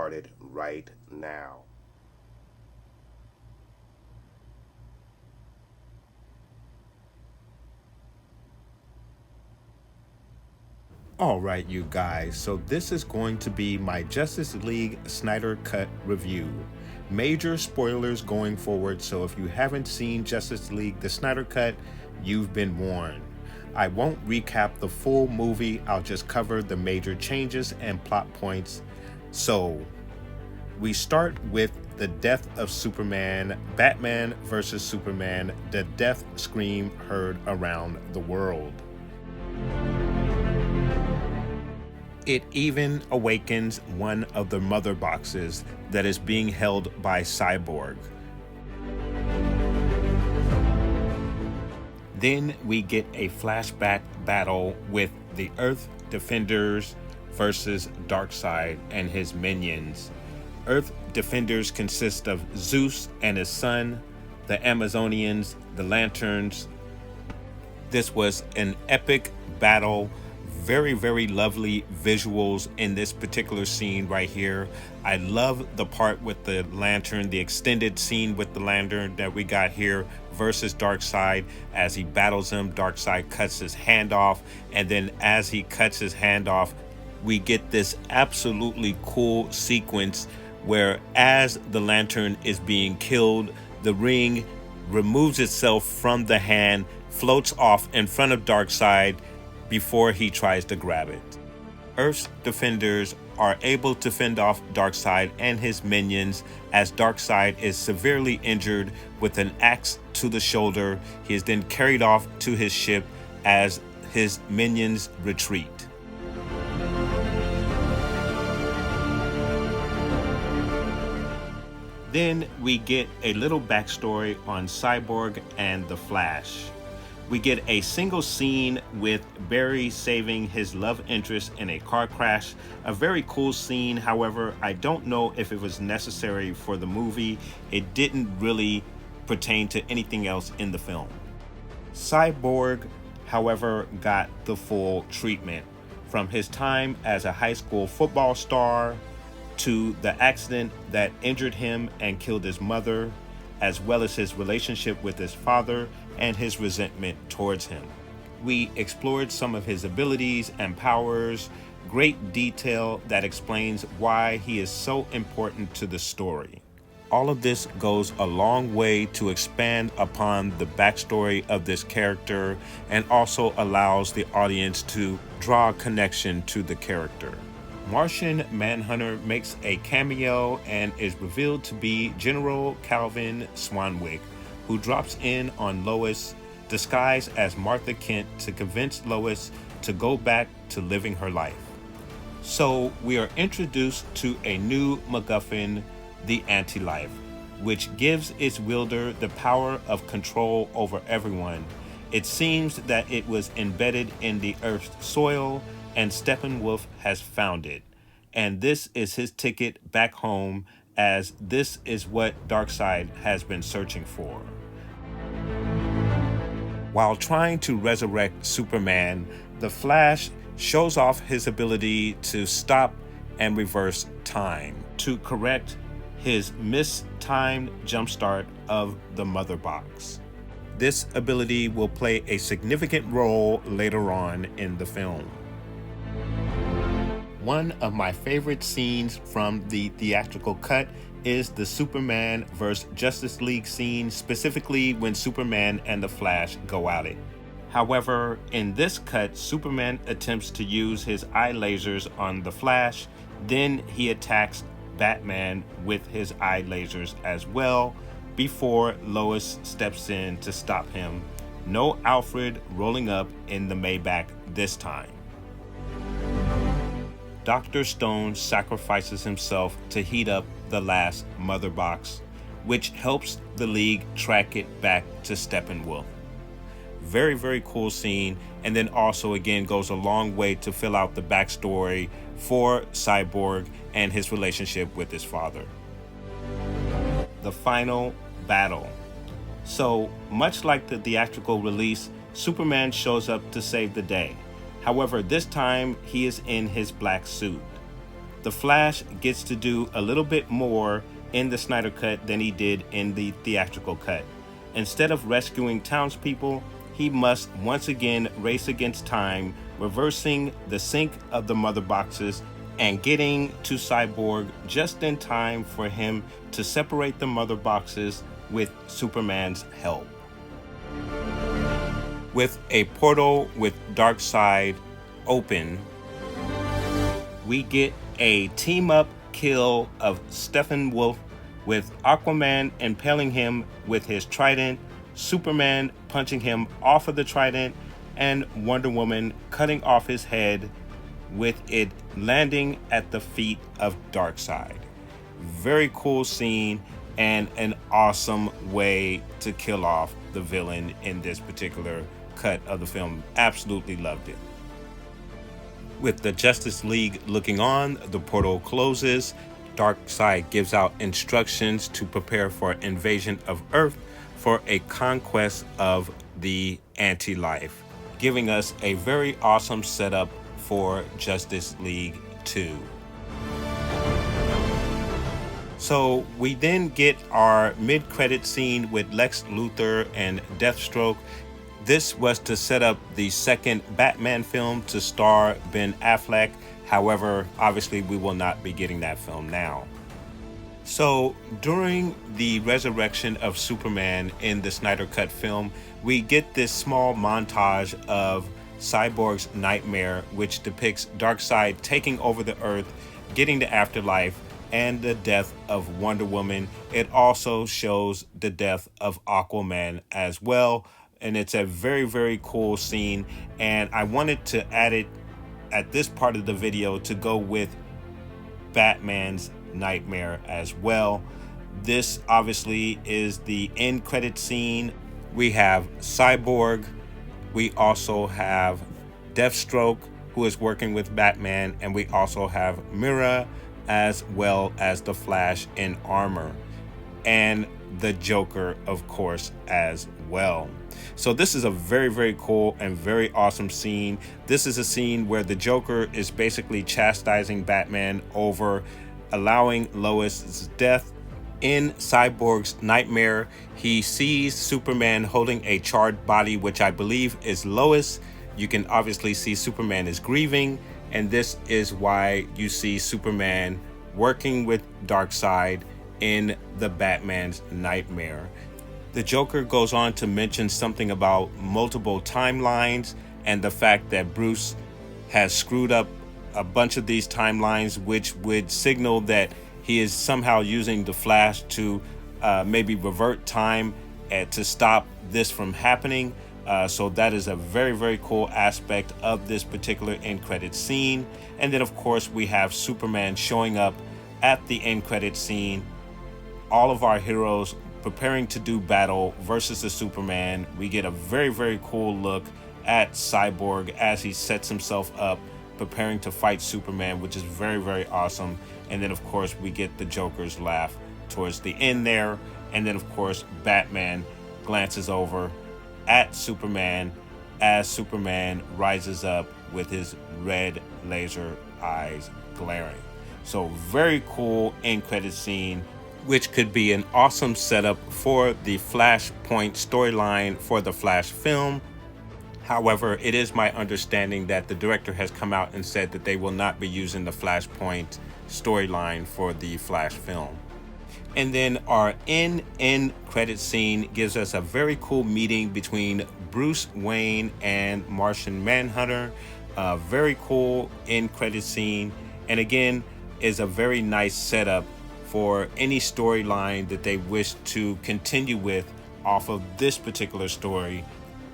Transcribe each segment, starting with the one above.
started right now. All right, you guys, so this is going to be my Justice League Snyder Cut review. Major spoilers going forward, so if you haven't seen Justice League the Snyder Cut, you've been warned. I won't recap the full movie, I'll just cover the major changes and plot points. So, we start with the death of Superman, Batman versus Superman, the death scream heard around the world. It even awakens one of the mother boxes that is being held by Cyborg. Then we get a flashback battle with the Earth Defenders versus Darkseid and his minions. Earth Defenders consist of Zeus and his son, the Amazonians, the Lanterns. This was an epic battle. Very, very lovely visuals in this particular scene right here. I love the part with the lantern, the extended scene with the lantern that we got here versus Darkseid. As he battles him, Darkseid cuts his hand off, and then as he cuts his hand off, we get this absolutely cool sequence where as the lantern is being killed, the ring removes itself from the hand, floats off in front of Darkseid before he tries to grab it. Earth's defenders are able to fend off Darkseid and his minions as Darkseid is severely injured with an axe to the shoulder. He is then carried off to his ship as his minions retreat. Then we get a little backstory on Cyborg and the Flash. We get a single scene with Barry saving his love interest in a car crash. A very cool scene, however, I don't know if it was necessary for the movie. It didn't really pertain to anything else in the film. Cyborg, however, got the full treatment. From his time as a high school football star to the accident that injured him and killed his mother, as well as his relationship with his father and his resentment towards him. We explored some of his abilities and powers, great detail that explains why he is so important to the story. All of this goes a long way to expand upon the backstory of this character and also allows the audience to draw a connection to the character. Martian Manhunter makes a cameo and is revealed to be General Calvin Swanwick, who drops in on Lois disguised as Martha Kent to convince Lois to go back to living her life. So we are introduced to a new MacGuffin, the Anti-Life, which gives its wielder the power of control over everyone. It seems that it was embedded in the Earth's soil and Steppenwolf has found it. And this is his ticket back home, as this is what Darkseid has been searching for. While trying to resurrect Superman, the Flash shows off his ability to stop and reverse time to correct his mistimed jumpstart of the Mother Box. This ability will play a significant role later on in the film. One of my favorite scenes from the theatrical cut is the Superman vs. Justice League scene, specifically when Superman and the Flash go at it. However, in this cut, Superman attempts to use his eye lasers on the Flash, then he attacks Batman with his eye lasers as well, before Lois steps in to stop him. No Alfred rolling up in the Maybach this time. Dr. Stone sacrifices himself to heat up the last Mother Box, which helps the League track it back to Steppenwolf. Very, very cool scene, and then also again goes a long way to fill out the backstory for Cyborg and his relationship with his father. The final battle. So, much like the theatrical release, Superman shows up to save the day. However, this time he is in his black suit. The Flash gets to do a little bit more in the Snyder Cut than he did in the theatrical cut. Instead of rescuing townspeople, he must once again race against time, reversing the sink of the mother boxes and getting to Cyborg just in time for him to separate the mother boxes with Superman's help. With a portal with Darkseid open, we get a team-up kill of Steppenwolf with Aquaman impaling him with his trident, Superman punching him off of the trident, and Wonder Woman cutting off his head with it landing at the feet of Darkseid. Very cool scene and an awesome way to kill off the villain in this particular cut of the film. Absolutely loved it. With the Justice League looking on, the portal closes. Darkseid gives out instructions to prepare for invasion of Earth for a conquest of the anti-life, giving us a very awesome setup for Justice League 2. So we then get our mid-credit scene with Lex Luthor and Deathstroke. This was to set up the second Batman film to star Ben Affleck. However, obviously we will not be getting that film now. So during the resurrection of Superman in the Snyder Cut film, we get this small montage of Cyborg's nightmare, which depicts Darkseid taking over the Earth, getting the afterlife, and the death of Wonder Woman. It also shows the death of Aquaman as well. And it's a very, very cool scene. And I wanted to add it at this part of the video to go with Batman's nightmare as well. This obviously is the end credit scene. We have Cyborg. We also have Deathstroke, who is working with Batman. And we also have Mira, as well as the Flash in armor. And the Joker, of course, as well. So this is a very, very cool and very awesome scene. This is a scene where the Joker is basically chastising Batman over allowing Lois's death. In Cyborg's nightmare, he sees Superman holding a charred body, which I believe is Lois. You can obviously see Superman is grieving, and this is why you see Superman working with Darkseid in the Batman's nightmare. The Joker goes on to mention something about multiple timelines and the fact that Bruce has screwed up a bunch of these timelines, which would signal that he is somehow using the Flash to maybe revert time to stop this from happening. So that is a very, very cool aspect of this particular end credit scene. And then, of course, we have Superman showing up at the end credit scene. All of our heroes preparing to do battle versus the Superman. We get a very, very cool look at Cyborg as he sets himself up, preparing to fight Superman, which is very, very awesome. And then, of course, we get the Joker's laugh towards the end there. And then, of course, Batman glances over at Superman as Superman rises up with his red laser eyes glaring. So very cool end credit scene, which could be an awesome setup for the Flashpoint storyline for the Flash film. However, it is my understanding that the director has come out and said that they will not be using the Flashpoint storyline for the Flash film. And then our end credit scene gives us a very cool meeting between Bruce Wayne and Martian Manhunter. Very cool end credit scene. And again, is a very nice setup for any storyline that they wish to continue with off of this particular story,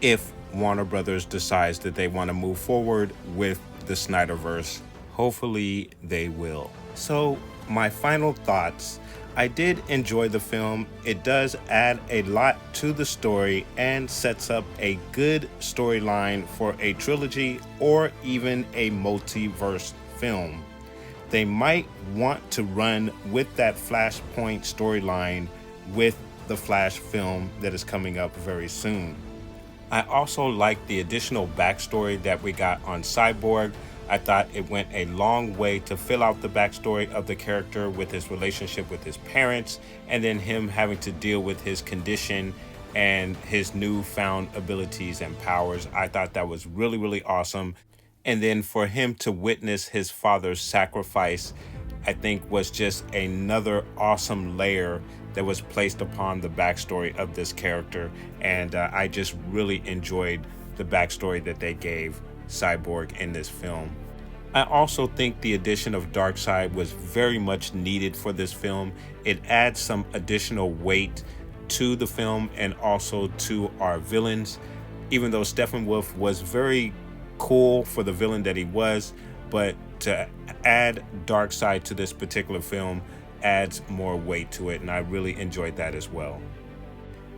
if Warner Brothers decides that they want to move forward with the Snyderverse. Hopefully they will. So my final thoughts. I did enjoy the film. It does add a lot to the story and sets up a good storyline for a trilogy or even a multiverse film. They might want to run with that Flashpoint storyline with the Flash film that is coming up very soon. I also like the additional backstory that we got on Cyborg. I thought it went a long way to fill out the backstory of the character with his relationship with his parents, and then him having to deal with his condition and his newfound abilities and powers. I thought that was really, really awesome. And then for him to witness his father's sacrifice, I think was just another awesome layer that was placed upon the backstory of this character. And I just really enjoyed the backstory that they gave Cyborg in this film. I also think the addition of Darkseid was very much needed for this film. It adds some additional weight to the film and also to our villains. Even though Steppenwolf was very cool for the villain that he was, but to add Darkseid to this particular film adds more weight to it, and I really enjoyed that as well.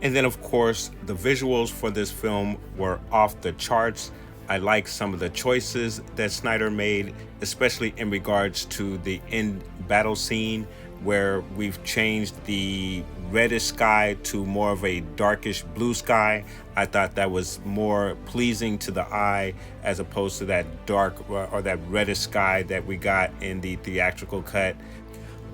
And then of course the visuals for this film were off the charts. I like some of the choices that Snyder made, especially in regards to the end battle scene where we've changed the reddish sky to more of a darkish blue sky. I thought that was more pleasing to the eye as opposed to that dark or that reddish sky that we got in the theatrical cut.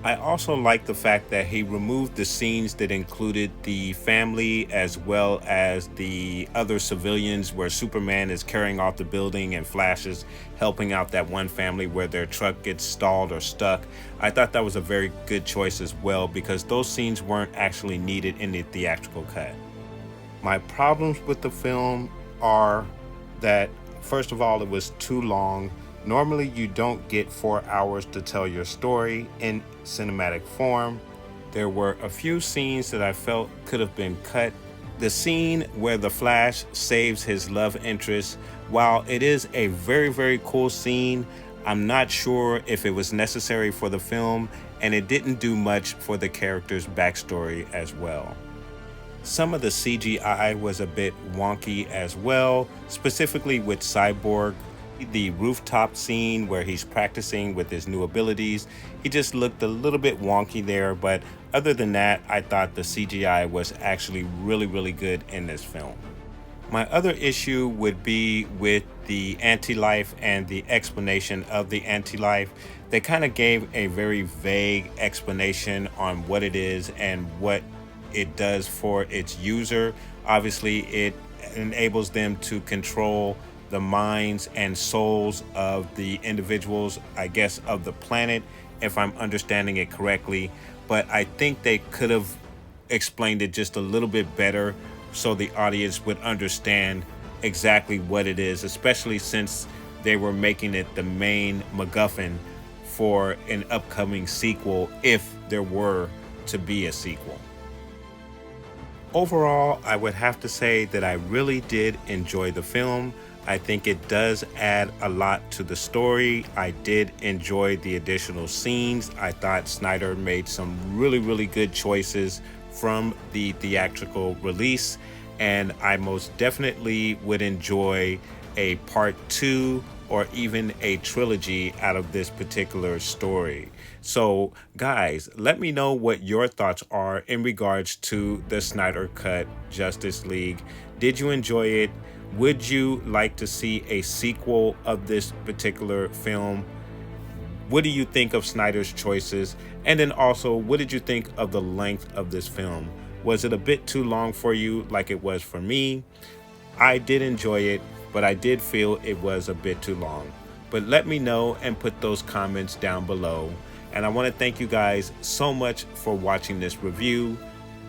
I also like the fact that he removed the scenes that included the family as well as the other civilians, where Superman is carrying off the building and Flash is helping out that one family where their truck gets stalled or stuck. I thought that was a very good choice as well, because those scenes weren't actually needed in the theatrical cut. My problems with the film are that, first of all, it was too long. Normally, you don't get 4 hours to tell your story in cinematic form. There were a few scenes that I felt could have been cut. The scene where the Flash saves his love interest, while it is a very, very cool scene, I'm not sure if it was necessary for the film, and it didn't do much for the character's backstory as well. Some of the CGI was a bit wonky as well, specifically with Cyborg. The rooftop scene where he's practicing with his new abilities, he just looked a little bit wonky there, but other than that, I thought the CGI was actually really, really good in this film. My other issue would be with the anti-life and the explanation of the anti-life. They kind of gave a very vague explanation on what it is and what it does for its user. Obviously, it enables them to control the minds and souls of the individuals, I guess, of the planet, if I'm understanding it correctly. But I think they could have explained it just a little bit better so the audience would understand exactly what it is, especially since they were making it the main MacGuffin for an upcoming sequel, if there were to be a sequel. Overall, I would have to say that I really did enjoy the film. I think it does add a lot to the story. I did enjoy the additional scenes. I thought Snyder made some really, really good choices from the theatrical release, and I most definitely would enjoy a part 2 or even a trilogy out of this particular story. So guys, let me know what your thoughts are in regards to the Snyder Cut Justice League. Did you enjoy it? Would you like to see a sequel of this particular film? What do you think of Snyder's choices? And then also, what did you think of the length of this film? Was it a bit too long for you like it was for me? I did enjoy it, but I did feel it was a bit too long. But let me know and put those comments down below. And I want to thank you guys so much for watching this review.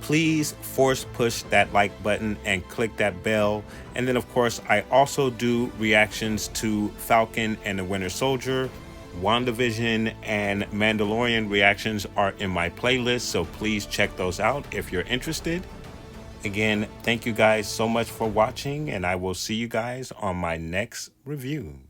Please force push that like button and click that bell. And then of course, I also do reactions to Falcon and the Winter Soldier. WandaVision and Mandalorian reactions are in my playlist, so please check those out if you're interested. Again, thank you guys so much for watching, and I will see you guys on my next review.